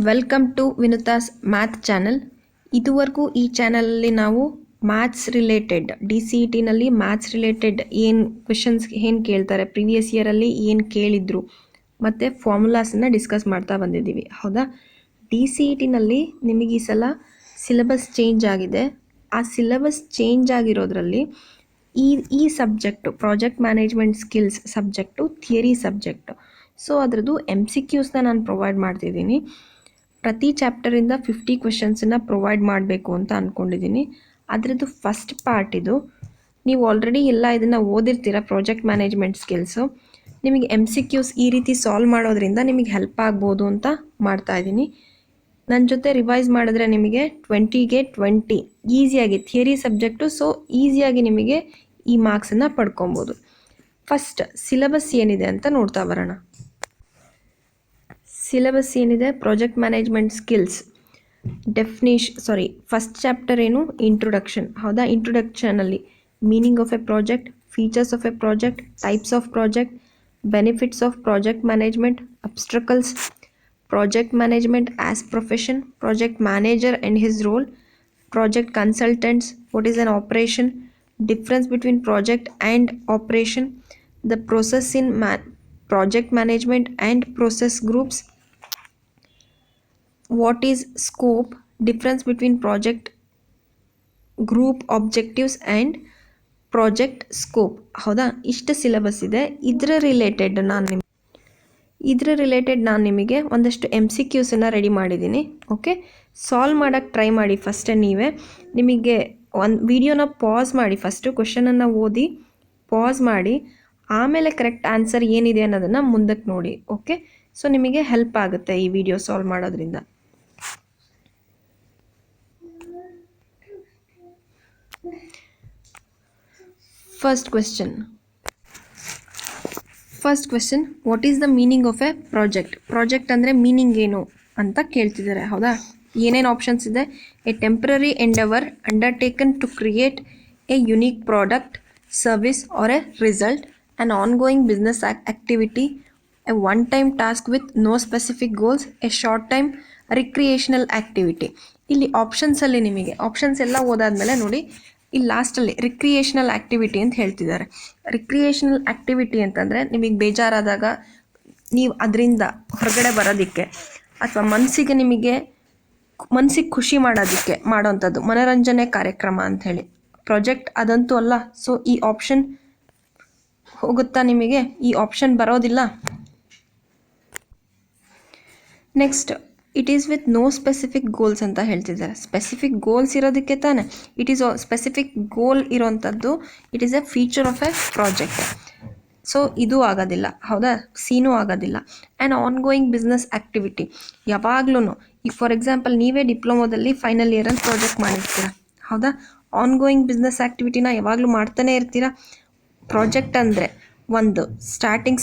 Welcome to Vinutha's math channel. ಇದುವರೆಗೂ ಈ ಚಾನಲಲ್ಲಿ ನಾವು ಮ್ಯಾಥ್ಸ್ ರಿಲೇಟೆಡ್ DCETನಲ್ಲಿ ಮ್ಯಾಥ್ಸ್ ರಿಲೇಟೆಡ್ ಏನು ಕ್ವೆಶನ್ಸ್ ಏನು ಕೇಳ್ತಾರೆ, ಪ್ರೀವಿಯಸ್ ಇಯರಲ್ಲಿ ಏನು ಕೇಳಿದ್ರು ಮತ್ತು ಫಾರ್ಮುಲಾಸನ್ನು ಡಿಸ್ಕಸ್ ಮಾಡ್ತಾ ಬಂದಿದ್ದೀವಿ. ಹೌದಾ? DCETನಲ್ಲಿ ನಿಮಗೆ ಈ ಸಲ ಸಿಲೆಬಸ್ ಚೇಂಜ್ ಆಗಿದೆ. ಆ ಸಿಲೆಬಸ್ ಚೇಂಜ್ ಆಗಿರೋದ್ರಲ್ಲಿ ಈ subject project management skills subject theory subject. So ಅದರದ್ದು MCQsನ ನಾನು ಪ್ರೊವೈಡ್ ಮಾಡ್ತಿದ್ದೀನಿ. ಪ್ರತಿ ಚಾಪ್ಟರಿಂದ 50 ಕ್ವೆಶನ್ಸನ್ನು ಪ್ರೊವೈಡ್ ಮಾಡಬೇಕು ಅಂತ ಅಂದ್ಕೊಂಡಿದ್ದೀನಿ. ಅದರದ್ದು ಫಸ್ಟ್ ಪಾರ್ಟ್ ಇದು. ನೀವು ಆಲ್ರೆಡಿ ಎಲ್ಲ ಇದನ್ನು ಓದಿರ್ತೀರ, ಪ್ರಾಜೆಕ್ಟ್ ಮ್ಯಾನೇಜ್ಮೆಂಟ್ ಸ್ಕಿಲ್ಸು. ನಿಮಗೆ MCQs ಈ ರೀತಿ ಸಾಲ್ವ್ ಮಾಡೋದ್ರಿಂದ ನಿಮಗೆ ಹೆಲ್ಪ್ ಆಗ್ಬೋದು ಅಂತ ಮಾಡ್ತಾಯಿದ್ದೀನಿ. ನನ್ನ ಜೊತೆ ರಿವೈಸ್ ಮಾಡಿದ್ರೆ ನಿಮಗೆ 20ಗೆ 20 ಈಸಿಯಾಗಿ ಥಿಯರಿ ಸಬ್ಜೆಕ್ಟು, ಸೊ ಈಸಿಯಾಗಿ ನಿಮಗೆ ಈ ಮಾರ್ಕ್ಸನ್ನು ಪಡ್ಕೊಬೋದು. ಫಸ್ಟ್ ಸಿಲೆಬಸ್ ಏನಿದೆ ಅಂತ ನೋಡ್ತಾ ಬರೋಣ. ಸಿಲೆಬಸ್ ಏನಿದೆ, project management skills first chapter ಏನು, ಇಂಟ್ರೊಡಕ್ಷನ್. ಹೌದಾ? ಇಂಟ್ರೊಡಕ್ಷನಲ್ಲಿ meaning of a project, features of a project, types of project, benefits of project management, obstacles, project management as profession, project manager and his role, project consultants, what is an operation, difference between project and operation, the process in project management and process groups, what is scope, difference between project group objectives and project scope. ಹೌದಾ? ಇಷ್ಟು syllabus ಇದೆ. ಇದರ related ನಾನು ನಿಮಗೆ ಒಂದಷ್ಟು MCQsನ್ನು ready ಮಾಡಿದ್ದೀನಿ. Okay, solve ಮಾಡೋಕ್ಕೆ try ಮಾಡಿ ಫಸ್ಟೇ ನೀವೇ. ನಿಮಗೆ ಒಂದು ವಿಡಿಯೋನ ಪಾಸ್ ಮಾಡಿ, ಫಸ್ಟು ಕ್ವೆಶನನ್ನು ಓದಿ ಪಾಸ್ ಮಾಡಿ, ಆಮೇಲೆ ಕರೆಕ್ಟ್ ಆನ್ಸರ್ ಏನಿದೆ ಅನ್ನೋದನ್ನು ಮುಂದಕ್ಕೆ ನೋಡಿ. ಓಕೆ, ಸೊ ನಿಮಗೆ ಹೆಲ್ಪ್ ಆಗುತ್ತೆ ಈ ವಿಡಿಯೋ ಸಾಲ್ವ್ ಮಾಡೋದ್ರಿಂದ. First question, what is the meaning of a project? Project ಅಂದರೆ ಮೀನಿಂಗ್ ಏನು ಅಂತ ಕೇಳ್ತಿದ್ದಾರೆ. ಹೌದಾ? ಏನೇನು ಆಪ್ಷನ್ಸ್ ಇದೆ? A temporary endeavour undertaken to create a unique product, service or a result, an ongoing business activity, a one time task with no specific goals, a short time recreational activity. ಇಲ್ಲಿ ಆಪ್ಷನ್ಸಲ್ಲಿ ನಿಮಗೆ options ಎಲ್ಲ ಓದಾದ್ಮೇಲೆ ನೋಡಿ, ಇಲ್ಲಿ ಲಾಸ್ಟಲ್ಲಿ recreational activity ಅಂತ ಹೇಳ್ತಿದ್ದಾರೆ. Recreational activity ಅಂತಂದರೆ ನಿಮಗೆ ಬೇಜಾರಾದಾಗ ನೀವು ಅದರಿಂದ ಹೊರಗಡೆ ಬರೋದಕ್ಕೆ ಅಥವಾ ಮನಸ್ಸಿಗೆ ಖುಷಿ ಮಾಡೋದಕ್ಕೆ ಮಾಡೋವಂಥದ್ದು ಮನೋರಂಜನೆ ಕಾರ್ಯಕ್ರಮ ಅಂಥೇಳಿ. ಪ್ರಾಜೆಕ್ಟ್ ಅದಂತೂ ಅಲ್ಲ. ಸೊ ಈ ಆಪ್ಷನ್ ಹೋಗುತ್ತಾ ನಿಮಗೆ? ಈ ಆಪ್ಷನ್ ಬರೋದಿಲ್ಲ. Next, it is with no specific goals ಅಂತ ಹೇಳ್ತಿದ್ದಾರೆ. ಸ್ಪೆಸಿಫಿಕ್ ಗೋಲ್ಸ್ ಇರೋದಕ್ಕೆ ತಾನೆ. ಇಟ್ ಈಸ್ ಸ್ಪೆಸಿಫಿಕ್ ಗೋಲ್ ಇರೋವಂಥದ್ದು. It is a feature of a project. So ಇದು ಆಗೋದಿಲ್ಲ. ಹೌದಾ? ಸೀನೂ ಆಗೋದಿಲ್ಲ. ಆ್ಯಂಡ್ ಆನ್ಗೋಯಿಂಗ್ ಬಿಸ್ನೆಸ್ ಆ್ಯಕ್ಟಿವಿಟಿ, ಯಾವಾಗ್ಲೂ ಈಗ ಫಾರ್ ಎಕ್ಸಾಂಪಲ್ ನೀವೇ ಡಿಪ್ಲೊಮೋದಲ್ಲಿ ಫೈನಲ್ ಇಯರಲ್ಲಿ ಪ್ರಾಜೆಕ್ಟ್ ಮಾಡಿರ್ತೀರ. ಹೌದಾ? ಆನ್ಗೋಯಿಂಗ್ ಬಿಸ್ನೆಸ್ ಆ್ಯಕ್ಟಿವಿಟಿನ ಯಾವಾಗಲೂ ಮಾಡ್ತಾನೆ ಇರ್ತೀರ. ಪ್ರಾಜೆಕ್ಟ್ ಅಂದರೆ ಒಂದು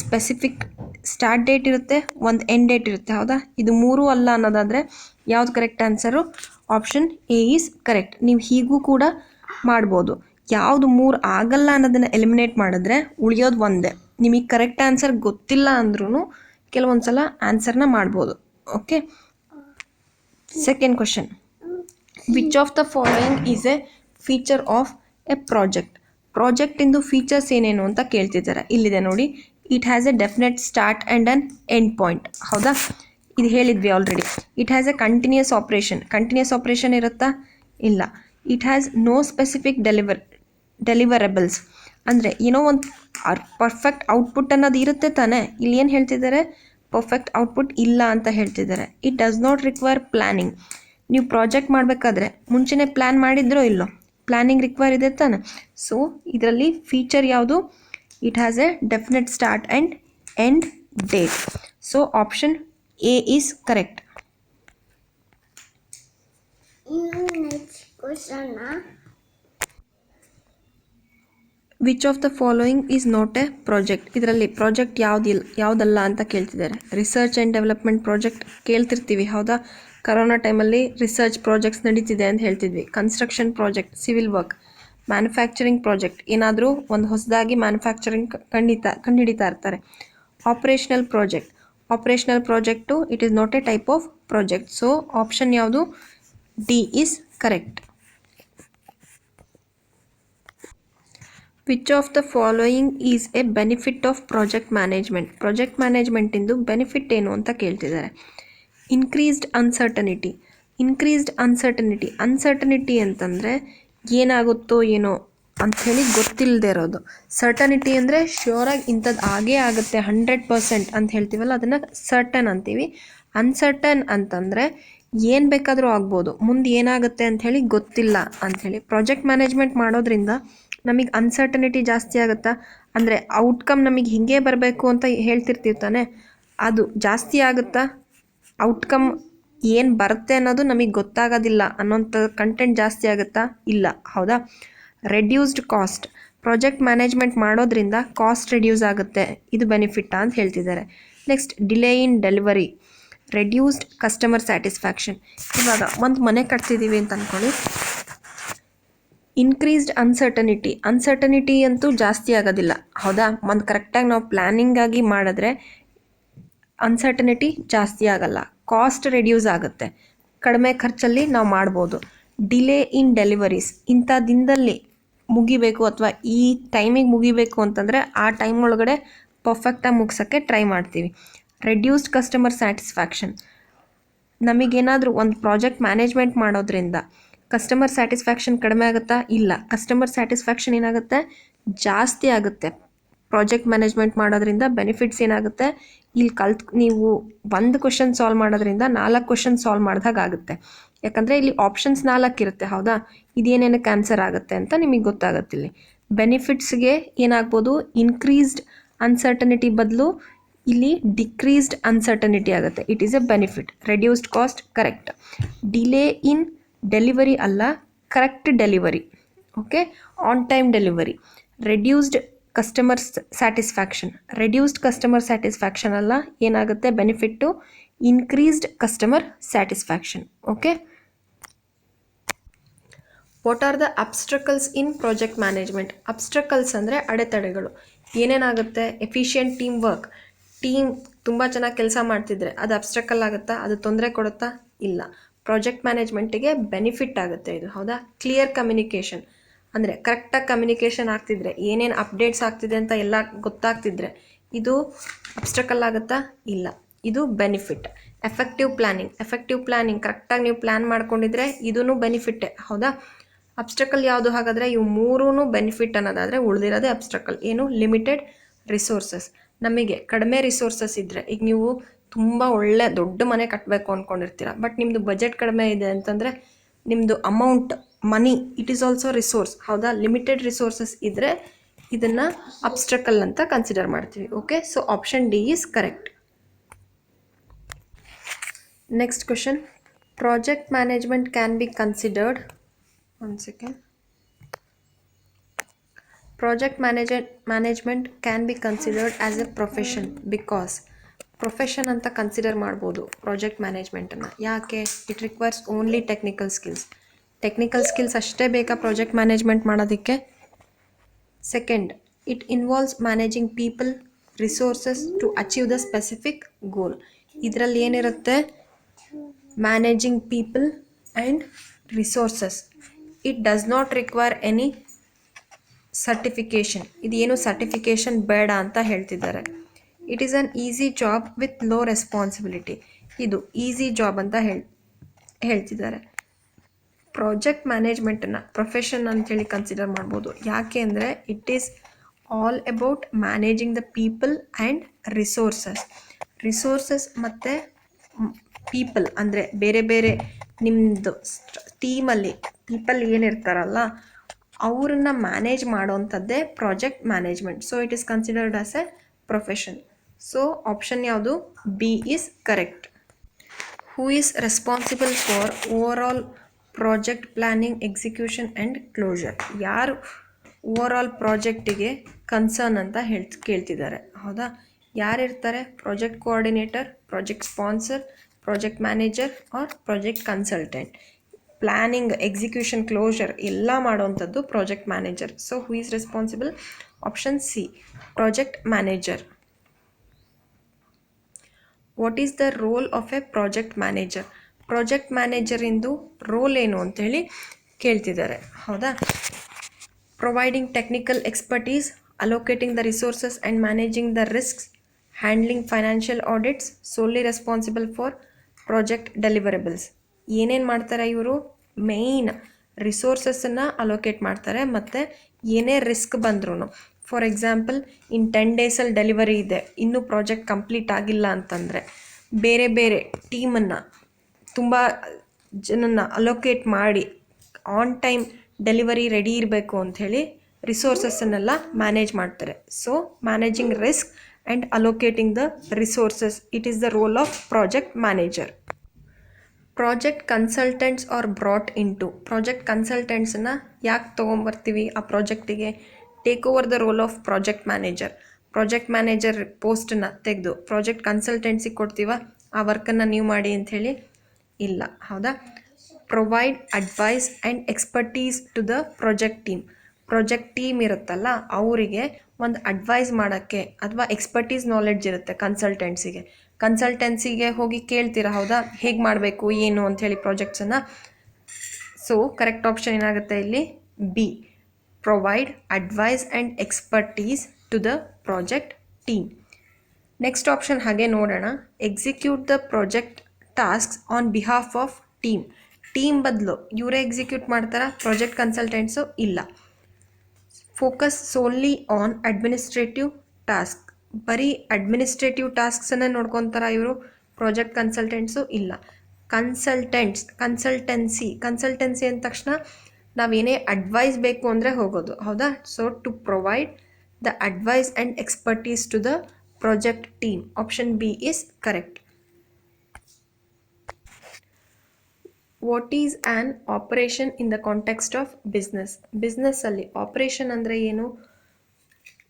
ಸ್ಪೆಸಿಫಿಕ್ ಸ್ಟಾರ್ಟ್ ಡೇಟ್ ಇರುತ್ತೆ, ಒಂದು ಎಂಡ್ ಡೇಟ್ ಇರುತ್ತೆ. ಹೌದಾ? ಇದು ಮೂರೂ ಅಲ್ಲ ಅನ್ನೋದಾದರೆ ಯಾವ್ದು correct answer? Option A is correct. ನೀವು ಹೀಗೂ ಕೂಡ ಮಾಡ್ಬೋದು. ಯಾವುದು 3 ಆಗಲ್ಲ ಅನ್ನೋದನ್ನು ಎಲಿಮಿನೇಟ್ ಮಾಡಿದ್ರೆ ಉಳಿಯೋದು ಒಂದೇ. ನಿಮಗೆ ಕರೆಕ್ಟ್ ಆನ್ಸರ್ ಗೊತ್ತಿಲ್ಲ ಅಂದ್ರೂ ಕೆಲವೊಂದು ಸಲ ಆನ್ಸರ್ನ ಮಾಡ್ಬೋದು. Okay, second question, which of the following is a feature of a project? ಪ್ರಾಜೆಕ್ಟಿಂದು ಫೀಚರ್ಸ್ ಏನೇನು ಅಂತ ಕೇಳ್ತಿದ್ದಾರೆ. ಇಲ್ಲಿದೆ ನೋಡಿ, it has a definite start and an end point. ಹೌದಾ? ಇದು ಹೇಳಿದ್ವಿ already. It has a continuous operation ಇರುತ್ತಾ? ಇಲ್ಲ. It has no specific deliverables, ಅಂದರೆ ಏನೋ ಒಂದು ಪರ್ಫೆಕ್ಟ್ ಔಟ್ಪುಟ್ ಅನ್ನೋದು ಇರುತ್ತೆ ತಾನೇ. ಇಲ್ಲಿ ಏನು ಹೇಳ್ತಿದ್ದಾರೆ? ಪರ್ಫೆಕ್ಟ್ ಔಟ್ಪುಟ್ ಇಲ್ಲ ಅಂತ ಹೇಳ್ತಿದ್ದಾರೆ. It does not require planning. ನೀವು ಪ್ರಾಜೆಕ್ಟ್ ಮಾಡಬೇಕಾದ್ರೆ ಮುಂಚೆನೇ ಪ್ಲ್ಯಾನ್ ಮಾಡಿದ್ರೋ ಇಲ್ಲೋ? ಪ್ಲ್ಯಾನಿಂಗ್ ರಿಕ್ವೈರ್ ಇದೆ ತಾನೆ. ಸೊ ಇದರಲ್ಲಿ ಫೀಚರ್ ಯಾವುದು? It has a definite start and end date. So option A is correct. Which of the following is not a project? ಇದರಲ್ಲಿ project ಯಾವುದಲ್ಲ ಅಂತ ಕೇಳ್ತಿದ್ದಾರೆ. ರಿಸರ್ಚ್ ಆ್ಯಂಡ್ ಡೆವಲಪ್ಮೆಂಟ್ ಪ್ರಾಜೆಕ್ಟ್ ಕೇಳ್ತಿರ್ತೀವಿ. ಹೌದಾ? ಕರೋನಾ ಟೈಮಲ್ಲಿ ರಿಸರ್ಚ್ ಪ್ರಾಜೆಕ್ಟ್ಸ್ ನಡೀತಿದೆ ಅಂತ ಹೇಳ್ತಿದ್ವಿ. Construction project, civil work, manufacturing project, ಏನಾದರೂ ಒಂದು ಹೊಸದಾಗಿ ಮ್ಯಾನುಫ್ಯಾಕ್ಚರಿಂಗ್ ಕಂಡುಹಿಡಿತಾ ಇರ್ತಾರೆ. Operational project, operational project it is not a type of project. So option ಯಾವುದು? D is correct. Which of the following is a benefit of project management? Project ಮ್ಯಾನೇಜ್ಮೆಂಟಿಂದು benefit ಏನು ಅಂತ ಕೇಳ್ತಿದ್ದಾರೆ. Increased uncertainty. ಅನ್ಸರ್ಟನಿಟಿ ಅಂತಂದರೆ ಏನಾಗುತ್ತೋ ಏನೋ ಅಂಥೇಳಿ ಗೊತ್ತಿಲ್ಲದೆ ಇರೋದು. ಸರ್ಟನಿಟಿ ಅಂದರೆ ಶ್ಯೂರಾಗಿ ಇಂಥದ್ದು ಆಗೇ ಆಗುತ್ತೆ 100% ಅಂತ ಹೇಳ್ತೀವಲ್ಲ, ಅದನ್ನು ಸರ್ಟನ್ ಅಂತೀವಿ. ಅನ್ಸರ್ಟನ್ ಅಂತಂದರೆ ಏನು ಬೇಕಾದರೂ ಆಗ್ಬೋದು, ಮುಂದೆ ಏನಾಗುತ್ತೆ ಅಂಥೇಳಿ ಗೊತ್ತಿಲ್ಲ ಅಂಥೇಳಿ. ಪ್ರಾಜೆಕ್ಟ್ ಮ್ಯಾನೇಜ್ಮೆಂಟ್ ಮಾಡೋದ್ರಿಂದ ನಮಗೆ ಅನ್ಸರ್ಟನಿಟಿ ಜಾಸ್ತಿ ಆಗುತ್ತಾ? ಅಂದರೆ ಔಟ್ಕಮ್ ನಮಗೆ ಹಿಂಗೆ ಬರಬೇಕು ಅಂತ ಹೇಳ್ತಿರ್ತೀವಿ ತಾನೆ, ಅದು ಜಾಸ್ತಿ ಆಗುತ್ತಾ? ಔಟ್ಕಮ್ ಏನು ಬರುತ್ತೆ ಅನ್ನೋದು ನಮಗೆ ಗೊತ್ತಾಗೋದಿಲ್ಲ ಅನ್ನೋಂಥ ಕಂಟೆಂಟ್ ಜಾಸ್ತಿ ಆಗುತ್ತಾ? ಇಲ್ಲ. ಹೌದಾ? Reduced cost. ಪ್ರಾಜೆಕ್ಟ್ ಮ್ಯಾನೇಜ್ಮೆಂಟ್ ಮಾಡೋದ್ರಿಂದ ಕಾಸ್ಟ್ ರೆಡ್ಯೂಸ್ ಆಗುತ್ತೆ, ಇದು ಬೆನಿಫಿಟ್ಟಾ ಅಂತ ಹೇಳ್ತಿದ್ದಾರೆ. Next delay in delivery, reduced customer satisfaction. ಇವಾಗ ಒಂದು ಮನೆ ಕಟ್ತಿದ್ದೀವಿ ಅಂತ ಅಂದ್ಕೊಳ್ಳಿ, ಇನ್ಕ್ರೀಸ್ಡ್ ಅನ್ಸರ್ಟನಿಟಿ ಅಂತೂ ಜಾಸ್ತಿ ಆಗೋದಿಲ್ಲ. ಹೌದಾ? ಒಂದು ಕರೆಕ್ಟಾಗಿ ನಾವು ಪ್ಲ್ಯಾನಿಂಗ್ ಆಗಿ ಮಾಡಿದ್ರೆ ಅನ್ಸರ್ಟನಿಟಿ ಜಾಸ್ತಿ ಆಗಲ್ಲ, ಕಾಸ್ಟ್ ರೆಡ್ಯೂಸ್ ಆಗುತ್ತೆ, ಕಡಿಮೆ ಖರ್ಚಲ್ಲಿ ನಾವು ಮಾಡ್ಬೋದು. ಡಿಲೇ ಇನ್ ಡೆಲಿವರೀಸ್, ಇಂಥ ದಿನದಲ್ಲಿ ಮುಗಿಬೇಕು ಅಥವಾ ಈ ಟೈಮಿಗೆ ಮುಗಿಬೇಕು ಅಂತಂದರೆ ಆ ಟೈಮ್ ಒಳಗಡೆ ಪರ್ಫೆಕ್ಟಾಗಿ ಮುಗ್ಸೋಕ್ಕೆ ಟ್ರೈ ಮಾಡ್ತೀವಿ. ರೆಡ್ಯೂಸ್ಡ್ ಕಸ್ಟಮರ್ ಸ್ಯಾಟಿಸ್ಫ್ಯಾಕ್ಷನ್, ನಮಗೇನಾದರೂ ಒಂದು ಪ್ರಾಜೆಕ್ಟ್ ಮ್ಯಾನೇಜ್ಮೆಂಟ್ ಮಾಡೋದ್ರಿಂದ ಕಸ್ಟಮರ್ ಸ್ಯಾಟಿಸ್ಫ್ಯಾಕ್ಷನ್ ಕಡಿಮೆ ಆಗುತ್ತಾ? ಇಲ್ಲ. ಕಸ್ಟಮರ್ ಸ್ಯಾಟಿಸ್ಫ್ಯಾಕ್ಷನ್ ಏನಾಗುತ್ತೆ? ಜಾಸ್ತಿ ಆಗುತ್ತೆ. ಪ್ರಾಜೆಕ್ಟ್ ಮ್ಯಾನೇಜ್ಮೆಂಟ್ ಮಾಡೋದ್ರಿಂದ ಬೆನಿಫಿಟ್ಸ್ ಏನಾಗುತ್ತೆ? ಇಲ್ಲಿ ನೀವು ಒಂದು ಕ್ವಶನ್ ಸಾಲ್ವ್ ಮಾಡೋದ್ರಿಂದ 4 ಕ್ವಶನ್ ಸಾಲ್ವ್ ಮಾಡಿದಾಗ ಆಗುತ್ತೆ. ಯಾಕಂದರೆ ಇಲ್ಲಿ ಆಪ್ಷನ್ಸ್ 4 ಇರುತ್ತೆ. ಹೌದಾ? ಇದೇನೇನಕ್ಕೆ ಆನ್ಸರ್ ಆಗುತ್ತೆ ಅಂತ ನಿಮಗೆ ಗೊತ್ತಾಗುತ್ತೆ. ಇಲ್ಲಿ ಬೆನಿಫಿಟ್ಸ್ಗೆ ಏನಾಗ್ಬೋದು? ಇನ್ಕ್ರೀಸ್ಡ್ ಅನ್ಸರ್ಟನಿಟಿ ಬದಲು ಇಲ್ಲಿ ಡಿಕ್ರೀಸ್ಡ್ ಅನ್ಸರ್ಟನಿಟಿ ಆಗುತ್ತೆ. It is a benefit. Reduced cost correct. Delay in delivery ಅಲ್ಲ, correct delivery. Okay, on time delivery. Reduced customer satisfaction ಅಲ್ಲ, ಏನಾಗುತ್ತೆ benefit? Increased customer satisfaction. Okay. What are the obstacles in project management? Obstacles ಅಂದರೆ ಅಡೆತಡೆಗಳು. ಏನೇನಾಗುತ್ತೆ? Efficient team work, team ತುಂಬ ಚೆನ್ನಾಗಿ ಕೆಲಸ ಮಾಡ್ತಿದ್ರೆ ಅದು ಅಬ್ಸ್ಟ್ರಕಲ್ ಆಗುತ್ತಾ? ಅದು ತೊಂದರೆ ಕೊಡುತ್ತಾ? ಇಲ್ಲ. ಪ್ರಾಜೆಕ್ಟ್ ಮ್ಯಾನೇಜ್ಮೆಂಟಿಗೆ ಬೆನಿಫಿಟ್ ಆಗುತ್ತೆ ಇದು. ಹೌದಾ? ಕ್ಲಿಯರ್ ಕಮ್ಯುನಿಕೇಷನ್, ಅಂದರೆ ಕರೆಕ್ಟಾಗಿ ಕಮ್ಯುನಿಕೇಷನ್ ಆಗ್ತಿದ್ರೆ, ಏನೇನು ಅಪ್ಡೇಟ್ಸ್ ಆಗ್ತಿದೆ ಅಂತ ಎಲ್ಲ ಗೊತ್ತಾಗ್ತಿದ್ರೆ ಇದು ಅಬ್ಸ್ಟ್ರಕಲ್ ಆಗುತ್ತಾ? ಇಲ್ಲ, ಇದು ಬೆನಿಫಿಟ್. ಎಫೆಕ್ಟಿವ್ ಪ್ಲ್ಯಾನಿಂಗ್ ಕರೆಕ್ಟಾಗಿ ನೀವು ಪ್ಲ್ಯಾನ್ ಮಾಡ್ಕೊಂಡಿದ್ರೆ ಇದೂ ಬೆನಿಫಿಟ್ಟೇ. ಹೌದಾ? ಅಬ್ಸ್ಟ್ರಕಲ್ ಯಾವುದು ಹಾಗಾದರೆ? ಇವು ಮೂರೂ ಬೆನಿಫಿಟ್ ಅನ್ನೋದಾದರೆ ಉಳಿದಿರೋದೇ ಅಬ್ಸ್ಟ್ರಕಲ್. ಏನು? Limited resources. ನಮಗೆ ಕಡಿಮೆ ರಿಸೋರ್ಸಸ್ ಇದ್ದರೆ, ಈಗ ನೀವು ತುಂಬ ಒಳ್ಳೆ ದೊಡ್ಡ ಮನೆ ಕಟ್ಟಬೇಕು ಅಂದ್ಕೊಂಡಿರ್ತೀರ, ಬಟ್ ನಿಮ್ಮದು ಬಜೆಟ್ ಕಡಿಮೆ ಇದೆ ಅಂತಂದರೆ ನಿಮ್ಮದು amount money it is also resource. ಹೌದಾ? ಲಿಮಿಟೆಡ್ ರಿಸೋರ್ಸಸ್ ಇದ್ದರೆ ಇದನ್ನು ಅಬ್ಸ್ಟ್ರಕಲ್ ಅಂತ ಕನ್ಸಿಡರ್ ಮಾಡ್ತೀವಿ. Okay, so option D is correct. Next question. Project management can be considered, one second. Project management can be considered as a profession because profession ಅಂತ consider ಮಾಡ್ಬೋದು project ಮ್ಯಾನೇಜ್ಮೆಂಟನ್ನು. ಯಾಕೆ? It requires only technical skills ಅಷ್ಟೇ ಬೇಕಾ project management ಮಾಡೋದಕ್ಕೆ? Second, it involves managing people resources to achieve the specific ಗೋಲ್. ಇದರಲ್ಲಿ ಏನಿರುತ್ತೆ? Managing people and resources. It does not require any certification. ಇದೇನು ಸರ್ಟಿಫಿಕೇಷನ್ ಬೇಡ ಅಂತ ಹೇಳ್ತಿದ್ದಾರೆ. It is an easy job with low responsibility. ಇದು easy job ಅಂತ ಹೇಳ್ತಿದ್ದಾರೆ. Project ಮ್ಯಾನೇಜ್ಮೆಂಟನ್ನು ಪ್ರೊಫೆಷನ್ ಅಂತೇಳಿ ಕನ್ಸಿಡರ್ ಮಾಡ್ಬೋದು. ಯಾಕೆ ಅಂದರೆ it is all about managing the people and resources ಮತ್ತು ಪೀಪಲ್ ಅಂದರೆ ಬೇರೆ ಬೇರೆ ನಿಮ್ಮದು ಟೀಮಲ್ಲಿ ಪೀಪಲ್ ಏನಿರ್ತಾರಲ್ಲ ಅವ್ರನ್ನ ಮ್ಯಾನೇಜ್ ಮಾಡೋವಂಥದ್ದೇ project management. So it is considered as a profession. So option ಯಾವುದು? B is correct. Who is responsible for overall project planning, execution and closure? ಯಾರು ಓವರಾಲ್ ಪ್ರಾಜೆಕ್ಟಿಗೆ ಕನ್ಸರ್ನ್ ಅಂತ ಕೇಳ್ತಿದ್ದಾರೆ. ಹೌದಾ? ಯಾರಿರ್ತಾರೆ? Project coordinator, project sponsor, project manager or project consultant. Planning, execution, closure ಎಲ್ಲ ಮಾಡೋವಂಥದ್ದು project manager. So who is responsible? Option C, project manager. What is the role of a project manager? Project ಮ್ಯಾನೇಜರಿಂದು role ಏನು ಅಂತೇಳಿ ಕೇಳ್ತಿದ್ದಾರೆ. ಹೌದಾ? Providing technical expertise, allocating the resources and managing the risks, handling financial audits, solely responsible for project deliverables. ಏನೇನು ಮಾಡ್ತಾರೆ ಇವರು? Main ರಿಸೋರ್ಸಸ್ಸನ್ನು allocate ಮಾಡ್ತಾರೆ, ಮತ್ತು ಏನೇ ರಿಸ್ಕ್ ಬಂದ್ರೂ, ಫಾರ್ ಎಕ್ಸಾಂಪಲ್ ಇನ್ 10 ಡೇಸಲ್ಲಿ ಡೆಲಿವರಿ ಇದೆ, ಇನ್ನೂ ಪ್ರಾಜೆಕ್ಟ್ ಕಂಪ್ಲೀಟ್ ಆಗಿಲ್ಲ ಅಂತಂದರೆ ಬೇರೆ ಬೇರೆ ಟೀಮನ್ನು, ತುಂಬ ಜನನ್ನ ಅಲೋಕೇಟ್ ಮಾಡಿ ಆನ್ ಟೈಮ್ ಡೆಲಿವರಿ ರೆಡಿ ಇರಬೇಕು ಅಂಥೇಳಿ ರಿಸೋರ್ಸಸ್ಸನ್ನೆಲ್ಲ ಮ್ಯಾನೇಜ್ ಮಾಡ್ತಾರೆ. So managing risk and allocating the resources, it is the role of project manager. Project consultants are brought in to. Project ಕನ್ಸಲ್ಟೆಂಟ್ಸನ್ನು ಯಾಕೆ ತೊಗೊಂಬರ್ತೀವಿ ಆ ಪ್ರಾಜೆಕ್ಟಿಗೆ? Take over the role of project manager. Project manager ಪೋಸ್ಟನ್ನು ತೆಗೆದು project ಕನ್ಸಲ್ಟೆನ್ಸಿಗೆ ಕೊಡ್ತೀವ, ಆ ವರ್ಕನ್ನು ನೀವು ಮಾಡಿ ಅಂಥೇಳಿ? ಇಲ್ಲ. ಹೌದಾ? Provide advice and expertise to the project team. Project team ಇರುತ್ತಲ್ಲ, ಅವರಿಗೆ ಒಂದು ಅಡ್ವೈಸ್ ಮಾಡೋಕ್ಕೆ ಅಥವಾ ಎಕ್ಸ್ಪರ್ಟೀಸ್ ನಾಲೆಡ್ಜ್ ಇರುತ್ತೆ ಕನ್ಸಲ್ಟೆನ್ಸಿಗೆ. ಕನ್ಸಲ್ಟೆನ್ಸಿಗೆ ಹೋಗಿ ಕೇಳ್ತೀರಾ, ಹೌದಾ, ಹೇಗೆ ಮಾಡಬೇಕು ಏನು ಅಂಥೇಳಿ ಪ್ರಾಜೆಕ್ಟ್ಸನ್ನು. ಸೊ ಕರೆಕ್ಟ್ ಆಪ್ಷನ್ ಏನಾಗುತ್ತೆ ಇಲ್ಲಿ? B, provide advice and expertise to the project team. Next option ಹಾಗೆ ನೋಡೋಣ. Execute the project tasks on behalf of team. Team ಬದಲು ಇವರೇ ಎಕ್ಸಿಕ್ಯೂಟ್ ಮಾಡ್ತಾರಾ ಪ್ರಾಜೆಕ್ಟ್ ಕನ್ಸಲ್ಟೆಂಟ್ಸು? ಇಲ್ಲ. Focus only on administrative task. ಬರೀ administrative ಟಾಸ್ಕ್ಸನ್ನೇ ನೋಡ್ಕೊತಾರ ಇವರು ಪ್ರಾಜೆಕ್ಟ್ ಕನ್ಸಲ್ಟೆಂಟ್ಸು? ಇಲ್ಲ. ಕನ್ಸಲ್ಟೆನ್ಸಿ ಅಂದ ತಕ್ಷಣ ನಾವೇನೇ ಅಡ್ವೈಸ್ ಬೇಕು ಅಂದರೆ ಹೋಗೋದು, ಹೌದಾ? So to provide the advice and expertise to the project team. Option B is correct. What is an operation in the context of business? ಬಿಸ್ನೆಸ್ಸಲ್ಲಿ ಆಪರೇಷನ್ ಅಂದರೆ ಏನು?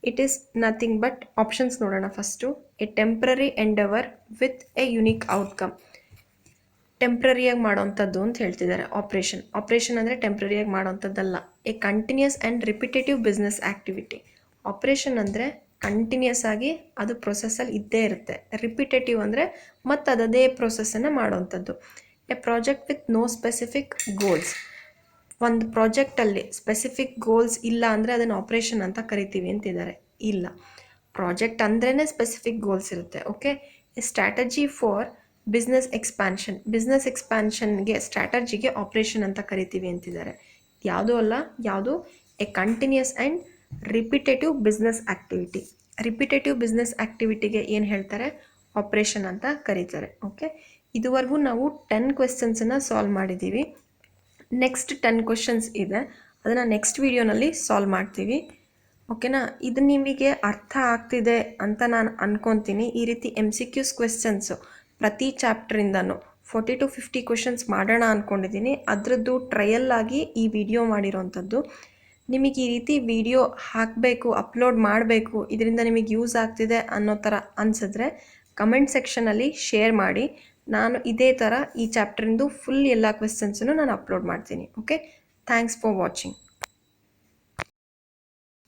It is nothing but, options ನೋಡೋಣ first. A temporary endeavour with a unique outcome. ಟೆಂಪ್ರರಿಯಾಗಿ ಮಾಡೋವಂಥದ್ದು ಅಂತ ಹೇಳ್ತಿದ್ದಾರೆ operation. Operation ಅಂದರೆ ಟೆಂಪ್ರರಿಯಾಗಿ ಮಾಡೋವಂಥದ್ದಲ್ಲ. A continuous and repetitive business activity. Operation ಅಂದರೆ ಕಂಟಿನ್ಯೂಸ್ ಆಗಿ ಅದು ಪ್ರೊಸೆಸ್ಸಲ್ಲಿ ಇದ್ದೇ ಇರುತ್ತೆ. ರಿಪಿಟೇಟಿವ್ ಅಂದರೆ ಮತ್ತು ಅದೇ ಪ್ರೊಸೆಸ್ಸನ್ನು ಮಾಡೋವಂಥದ್ದು. A project with no specific goals. ಒಂದು ಪ್ರಾಜೆಕ್ಟಲ್ಲಿ ಸ್ಪೆಸಿಫಿಕ್ ಗೋಲ್ಸ್ ಇಲ್ಲ ಅಂದರೆ ಅದನ್ನು ಆಪ್ರೇಷನ್ ಅಂತ ಕರಿತೀವಿ ಅಂತಿದ್ದಾರೆ. ಇಲ್ಲ, ಪ್ರಾಜೆಕ್ಟ್ ಅಂದ್ರೇ ಸ್ಪೆಸಿಫಿಕ್ ಗೋಲ್ಸ್ ಇರುತ್ತೆ. Okay. A strategy for business expansion. Business ಎಕ್ಸ್ಪ್ಯಾನ್ಷನ್ಗೆ ಸ್ಟ್ರಾಟಜಿಗೆ ಆಪ್ರೇಷನ್ ಅಂತ ಕರಿತೀವಿ ಅಂತಿದ್ದಾರೆ. ಯಾವುದೂ ಅಲ್ಲ, ಯಾವುದು? A continuous and repetitive business activity. Repetitive business ಆ್ಯಕ್ಟಿವಿಟಿಗೆ ಏನು ಹೇಳ್ತಾರೆ? ಆಪ್ರೇಷನ್ ಅಂತ ಕರೀತಾರೆ. ಓಕೆ. ಇದುವರೆಗೂ ನಾವು 10 ಕ್ವೆಶ್ಚನ್ಸನ್ನು ಸಾಲ್ವ್ ಮಾಡಿದ್ದೀವಿ. ನೆಕ್ಸ್ಟ್ 10 ಕ್ವೆಶನ್ಸ್ ಇದೆ, ಅದನ್ನು ನೆಕ್ಸ್ಟ್ ವೀಡಿಯೋನಲ್ಲಿ ಸಾಲ್ವ್ ಮಾಡ್ತೀವಿ. ಓಕೆನಾ? ಇದು ನಿಮಗೆ ಅರ್ಥ ಆಗ್ತಿದೆ ಅಂತ ನಾನು ಅಂದ್ಕೊತೀನಿ. ಈ ರೀತಿ MCQs ಕ್ವೆಶ್ಚನ್ಸು ಪ್ರತಿ ಚಾಪ್ಟ್ರಿಂದನೂ 40 to 50 ಕ್ವೆಶನ್ಸ್ ಮಾಡೋಣ ಅಂದ್ಕೊಂಡಿದ್ದೀನಿ. ಅದರದ್ದು ಟ್ರಯಲ್ ಆಗಿ ಈ ವಿಡಿಯೋ ಮಾಡಿರೋವಂಥದ್ದು. ನಿಮಗೆ ಈ ರೀತಿ ವಿಡಿಯೋ ಹಾಕಬೇಕು, ಅಪ್ಲೋಡ್ ಮಾಡಬೇಕು, ಇದರಿಂದ ನಿಮಗೆ ಯೂಸ್ ಆಗ್ತಿದೆ ಅನ್ನೋ ಥರ ಅನಿಸಿದ್ರೆ ಕಮೆಂಟ್ ಸೆಕ್ಷನಲ್ಲಿ ಶೇರ್ ಮಾಡಿ. ನಾನು ಇದೇ ಥರ ಈ ಚಾಪ್ಟ್ರಿಂದು ಫುಲ್ ಎಲ್ಲ ಕ್ವೆಶ್ಚನ್ಸನ್ನು ನಾನು ಅಪ್ಲೋಡ್ ಮಾಡ್ತೀನಿ. ಓಕೆ. Thanks for watching.